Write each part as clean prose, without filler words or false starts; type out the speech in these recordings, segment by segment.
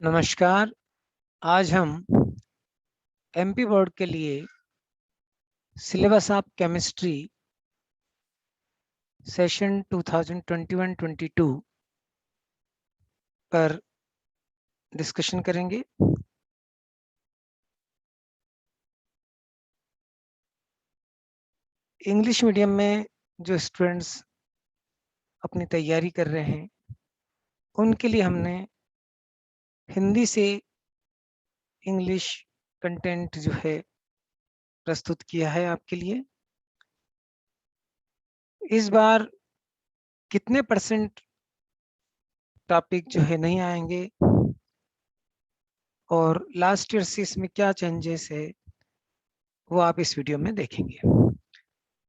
नमस्कार। आज हम एमपी बोर्ड के लिए सिलेबस ऑफ केमिस्ट्री सेशन 2021-22 पर डिस्कशन करेंगे। इंग्लिश मीडियम में जो स्टूडेंट्स अपनी तैयारी कर रहे हैं उनके लिए हमने हिंदी से इंग्लिश कंटेंट जो है प्रस्तुत किया है आपके लिए। इस बार कितने परसेंट टॉपिक जो है नहीं आएंगे और लास्ट ईयर से इसमें क्या चेंजेस है वो आप इस वीडियो में देखेंगे।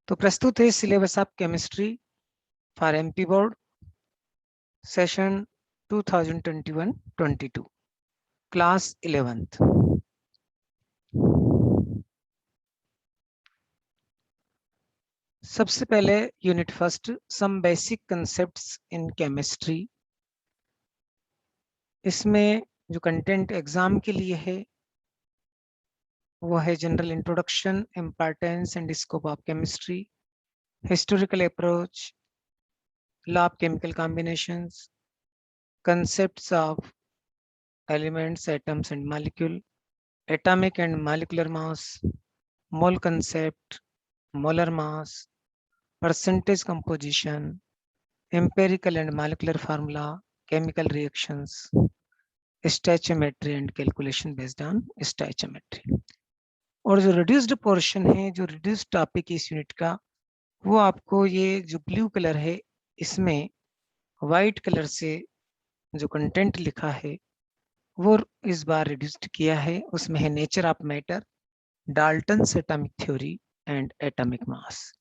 तो प्रस्तुत है syllabus of chemistry for MP board session 2021-22 class 11th। सबसे पहले unit first some basic concepts in chemistry. इसमें जो कंटेंट एग्जाम के लिए है वो है general introduction, importance and scope of chemistry, historical approach, law of chemical combinations, concepts of elements, atoms and molecule, atomic and molecular mass, mole concept, molar mass, percentage composition, empirical and molecular formula, chemical reactions, stoichiometry and calculation based on stoichiometry। और जो reduced portion है, जो reduced topic इस unit का, वो आपको ये जो ब्लू कलर है इसमें वाइट कलर से जो कंटेंट लिखा है वो इस बार रिड्यूस्ड किया है। उसमें है nature of matter, Dalton's atomic theory and atomic mass.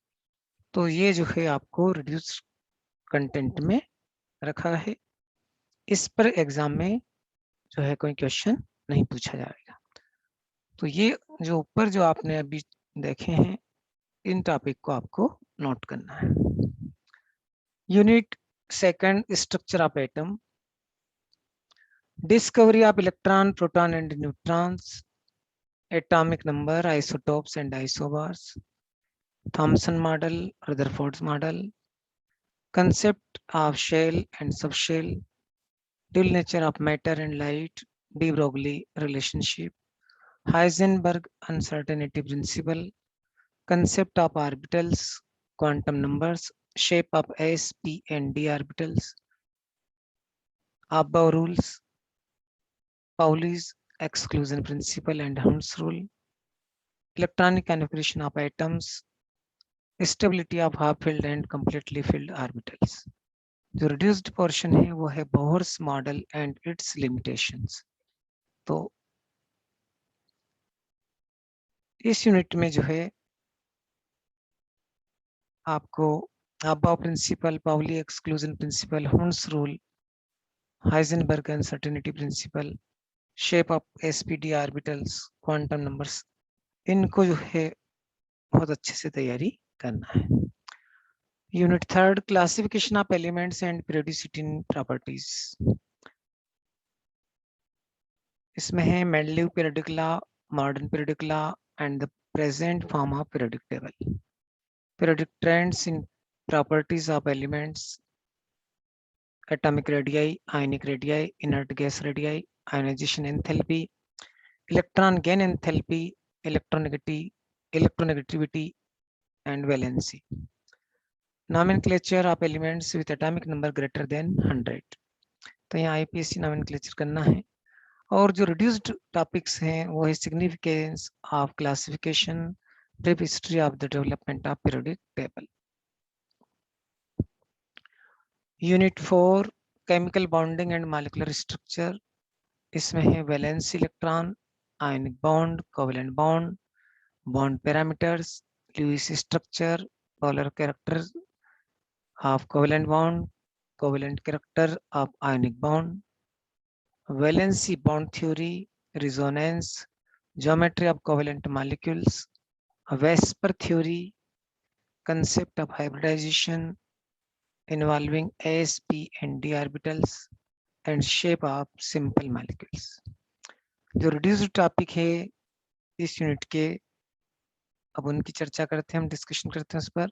तो ये जो है आपको रिड्यूस्ड कंटेंट में रखा है। इस पर एग्जाम में जो है कोई क्वेश्चन नहीं पूछा जाएगा। तो ये जो ऊपर जो आपने अभी देखे हैं इन टॉपिक को आपको नोट करना है। Unit second structure of atom, discovery of electron, proton and neutrons, atomic number, isotopes and isobars, Thomson model, Rutherford's model, concept of shell and subshell, dual nature of matter and light, de Broglie relationship, Heisenberg uncertainty principle, concept of orbitals, quantum numbers, shape of s, p and d orbitals, Above rules, Pauli's exclusion principle and Hund's rule, electronic configuration of atoms, stability of half filled and completely filled orbitals. जो reduced portion है वो है Bohr's model and its limitations. तो इस unit में जो है आपको aufbau principle, Pauli exclusion principle, Hund's rule, Heisenberg uncertainty principle, shape of s p d orbitals, quantum numbers, इनको जो है बहुत अच्छे से तैयारी करना है। Unit third classification of elements and periodicity in properties. इसमें है Mendeleev periodic law, modern periodic law and the present form of periodic table, periodic trends in properties of elements, atomic radii, ionic radii, inert gas radii, ionisation enthalpy, electron gain enthalpy, electronegativity and valency, nomenclature of elements with atomic number greater than 100। तो यहाँ IPSC nomenclature करना है। और जो reduced topics हैं वो है significance of classification, brief history of the development of periodic table. Unit 4 chemical bonding and molecular structure. इसमें है valence electron, ionic bond, covalent bond, bond parameters, Lewis structure, polar character of covalent bond, covalent character of ionic bond, valency bond theory, resonance, geometry of covalent molecules, Vesper theory, concept of hybridization involving s, p and d orbitals, and shape of simple molecules. जो reduced topic है इस unit के, अब उनकी चर्चा करते हैं, हम डिस्कशन करते हैं उस पर।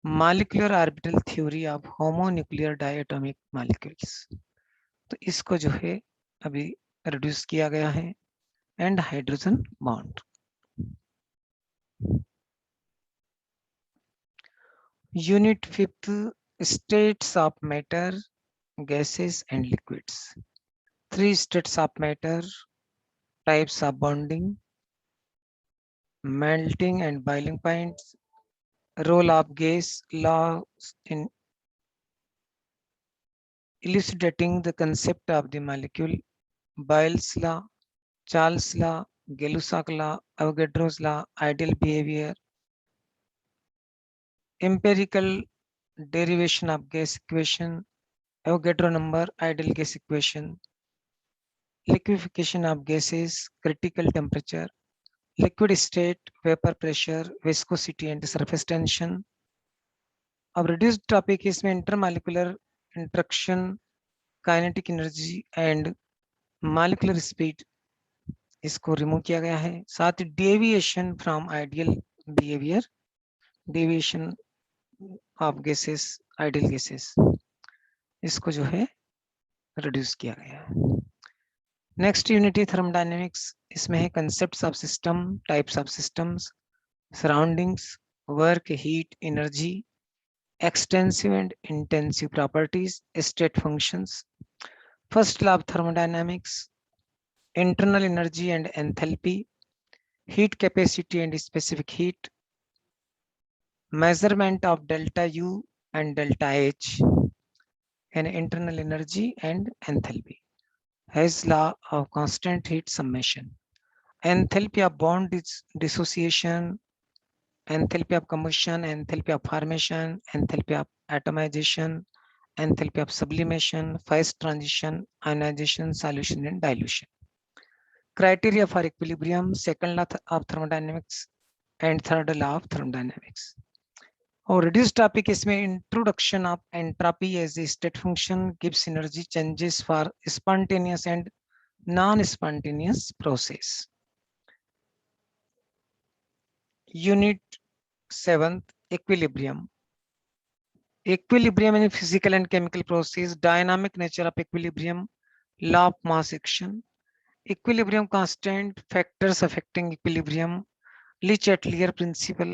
Molecular orbital theory of homonuclear diatomic molecules, तो इसको जो है अभी रिड्यूस किया गया है, and hydrogen bond. Unit 5th, states of matter, gases and liquids. 3 states of matter, types of bonding, melting and boiling points, role of gas laws in elucidating the concept of the molecule, Boyle's law, Charles' law, Gay-Lussac law, Avogadro's law, ideal behavior, empirical derivation of gas equation, Avogadro number, ideal gas equation, liquefaction of gases, critical temperature, liquid state, vapor pressure, viscosity and surface tension. अब reduced topic है इसमें intermolecular interaction, kinetic energy and molecular speed, इसको remove किया गया है। साथ ही deviation from ideal behaviour, deviation of gases, ideal gases, इसको जो है रिड्यूस किया गया है। नेक्स्ट यूनिट है थर्मोडायनेमिक्स, इसमें है concepts of system, types of systems, surroundings, work, heat, energy, extensive and intensive properties, state functions. First law of thermodynamics, internal energy and enthalpy, heat capacity and specific heat, measurement of delta U and delta H, and internal energy and enthalpy. His law of constant heat summation, enthalpy of bond dissociation, enthalpy of combustion, enthalpy of formation, enthalpy of atomization, enthalpy of sublimation, phase transition, ionization, solution and dilution. Criteria for equilibrium, second law of thermodynamics and third law of thermodynamics. और reduced topic इसमें introduction of entropy as a state function gives energy changes for spontaneous and non-spontaneous process. Unit 7th, equilibrium. Equilibrium in physical and chemical process, dynamic nature of equilibrium, law of mass action, equilibrium constant, factors affecting equilibrium, Le Chatelier principle,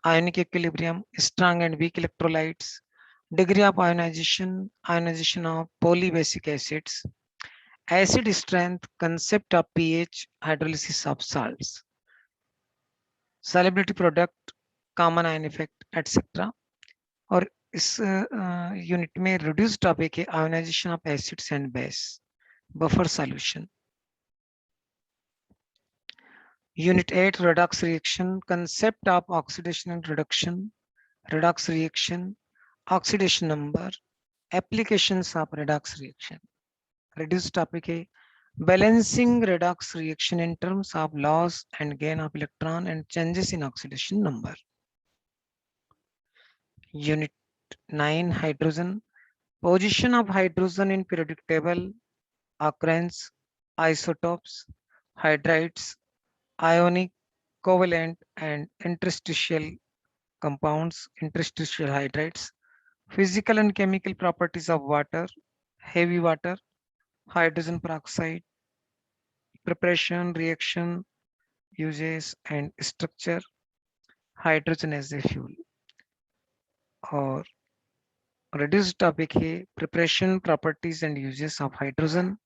ionic equilibrium, strong and weak electrolytes, degree of ionization, ionization of polybasic acids, acid strength, concept of pH, hydrolysis of salts, solubility product, common ion effect, etc. और इस unit में reduce topic है ionization of acids and base, buffer solution. Unit 8, redox reaction, concept of oxidation and reduction, redox reaction, oxidation number, applications of redox reaction. Reduced topic है balancing redox reaction in terms of loss and gain of electron and changes in oxidation number. Unit 9, hydrogen, position of hydrogen in periodic table, occurrence, isotopes, hydrides, ionic, covalent and interstitial compounds, interstitial hydrides, physical and chemical properties of water, heavy water, hydrogen peroxide, preparation, reaction, uses and structure, hydrogen as a fuel. और reduced topic है preparation, properties and uses of hydrogen,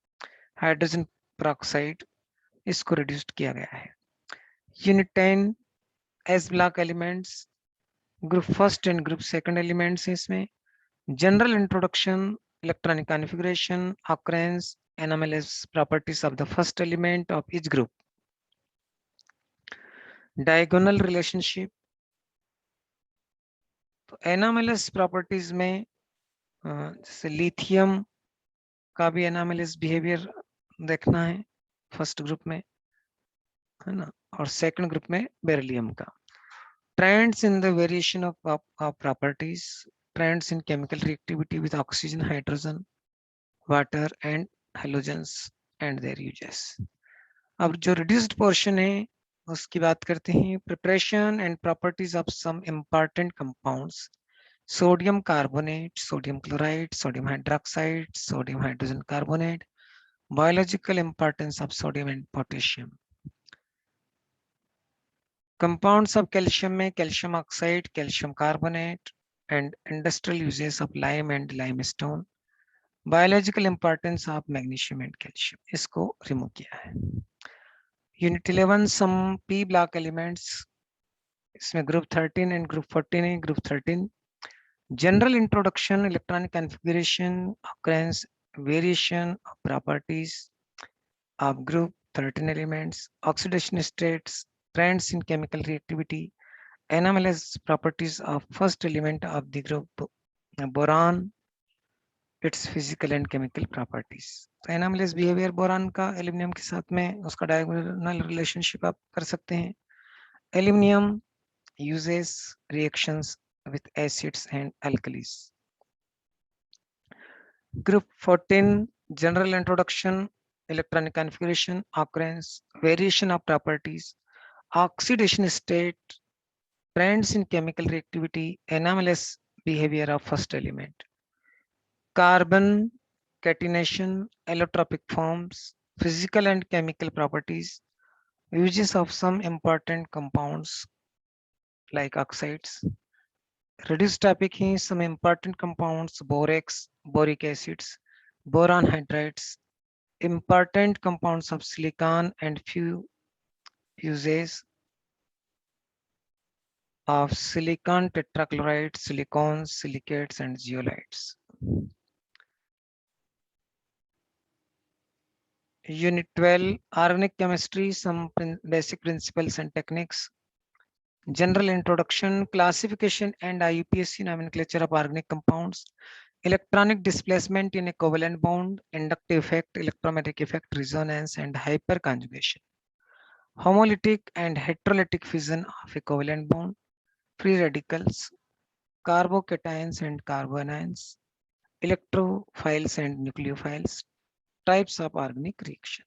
hydrogen peroxide, इसको reduced किया गया है। Unit 10, S block elements, group first and group second elements है इसमें। General introduction, electronic configuration, occurrence, anomalous properties of the first element of each group, diagonal relationship, तो anomalous properties में जैसे lithium का भी anomalous behavior देखना है first group में, है ना, और सेकंड ग्रुप में बेरिलियम का। Trends in the variation of properties, trends in chemical reactivity with oxygen, hydrogen, water and halogens and their uses. अब जो रिड्यूस्ड पोर्शन है उसकी बात करते हैं। Preparation and properties of some important compounds, sodium carbonate, sodium chloride, sodium hydroxide, sodium hydrogen carbonate, biological importance of sodium and potassium. Compounds of calcium में calcium oxide, calcium carbonate and industrial uses of lime and limestone. Biological importance of magnesium and calcium. इसको remove किया है। Unit 11 some p block elements, इसमें group 13 and group 14 है। Group 13 general introduction, electronic configuration, occurrence, variation of properties of group 13 elements, oxidation states, trends in chemical reactivity, anomalous properties of first element of the group boron, its physical and chemical properties. तो anomalous behavior boron का aluminium के साथ में उसका diagonal relationship आप कर सकते हैं। Aluminium uses reactions with acids and alkalis. Group 14 general introduction, electronic configuration, occurrence, variation of properties, oxidation state, trends in chemical reactivity, anomalous behavior of first element. Carbon catenation, allotropic forms, physical and chemical properties, uses of some important compounds like oxides. Reduced topic है some important compounds, borax, boric acids, boron hydrides, important compounds of silicon and few uses of silicon tetrachloride, silicones, silicates and zeolites. Unit 12 Organic Chemistry, some basic principles and techniques. General introduction, classification and IUPAC nomenclature of organic compounds, electronic displacement in a covalent bond, inductive effect, electromagnetic effect, resonance and hyperconjugation, homolytic and heterolytic fission of a covalent bond, free radicals, carbocations and carbanions, electrophiles and nucleophiles, types of organic reaction.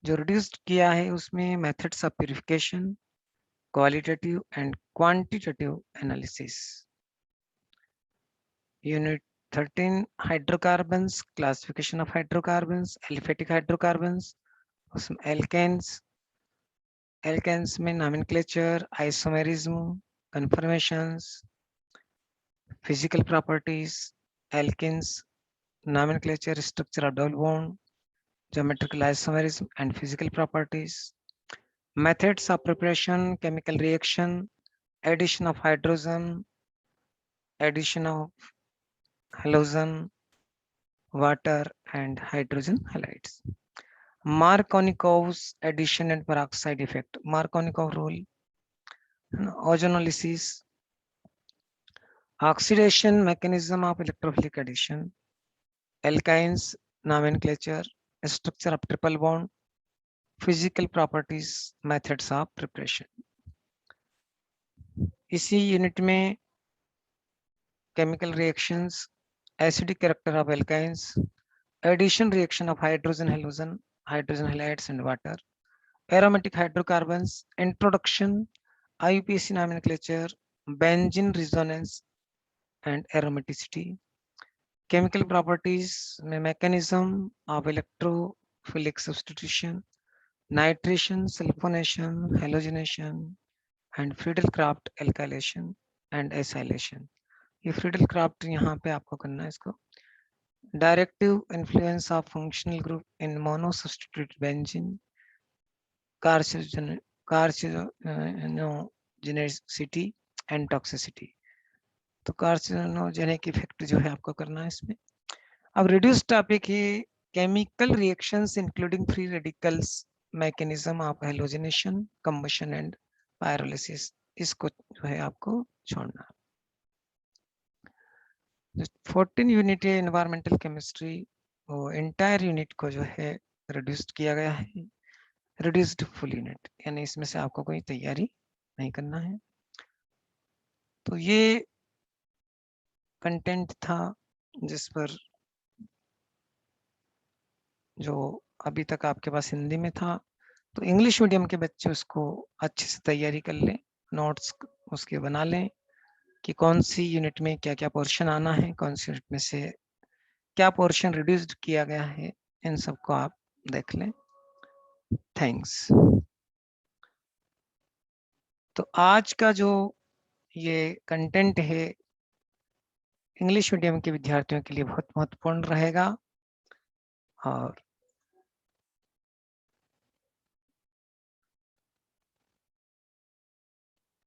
जो reduced किया है उसमें methods of purification, qualitative and quantitative analysis. Unit 13 hydrocarbons, classification of hydrocarbons, aliphatic hydrocarbons, उसमें alkanes, alkanes में nomenclature, isomerism, conformations, physical properties, alkenes, nomenclature, structure of double bond, geometrical isomerism and physical properties, methods of preparation, chemical reaction, addition of hydrogen, addition of halogen, water and hydrogen halides. Markovnikov's addition and peroxide effect, Markovnikov rule, ozonolysis, oxidation mechanism of electrophilic addition, alkynes nomenclature, structure of triple bond, physical properties, methods of preparation. इसी unit में chemical reactions, acidic character of alkynes, addition reaction of hydrogen halogen, hydrogen halides and water, aromatic hydrocarbons, introduction, IUPAC nomenclature, benzene resonance and aromaticity, chemical properties, mechanism of electrophilic substitution, nitration, sulfonation, halogenation and Friedel-Crafts alkylation and acylation. ये Friedel-Crafts यहाँ पे आपको करना है इसको. Directive influence of functional group in monosubstituted benzene, carcinogenicity and toxicity. तो carcinogenic effect जो है आपको करना है इसमें. अब रिड्यूस टॉपिक है chemical reactions including free radicals, mechanism of halogenation, combustion and pyrolysis. इसको जो है आपको छोड़ना. 14 यूनिट है एनवायरमेंटल केमिस्ट्री, वो एंटायर यूनिट को जो है रिड्यूस्ड किया गया है, रिड्यूस्ड फुल यूनिट, यानी इसमें से आपको कोई तैयारी नहीं करना है. तो ये कंटेंट था जिस पर जो अभी तक आपके पास हिंदी में था, तो इंग्लिश मीडियम के बच्चे उसको अच्छे से तैयारी कर लें, नोट्स उसके बना लें कि कौन सी यूनिट में क्या क्या पोर्शन आना है, कौन सी यूनिट में से क्या पोर्शन रिड्यूस्ड किया गया है, इन सबको आप देख लें। थैंक्स। तो आज का जो ये कंटेंट है इंग्लिश मीडियम के विद्यार्थियों के लिए बहुत महत्वपूर्ण रहेगा, और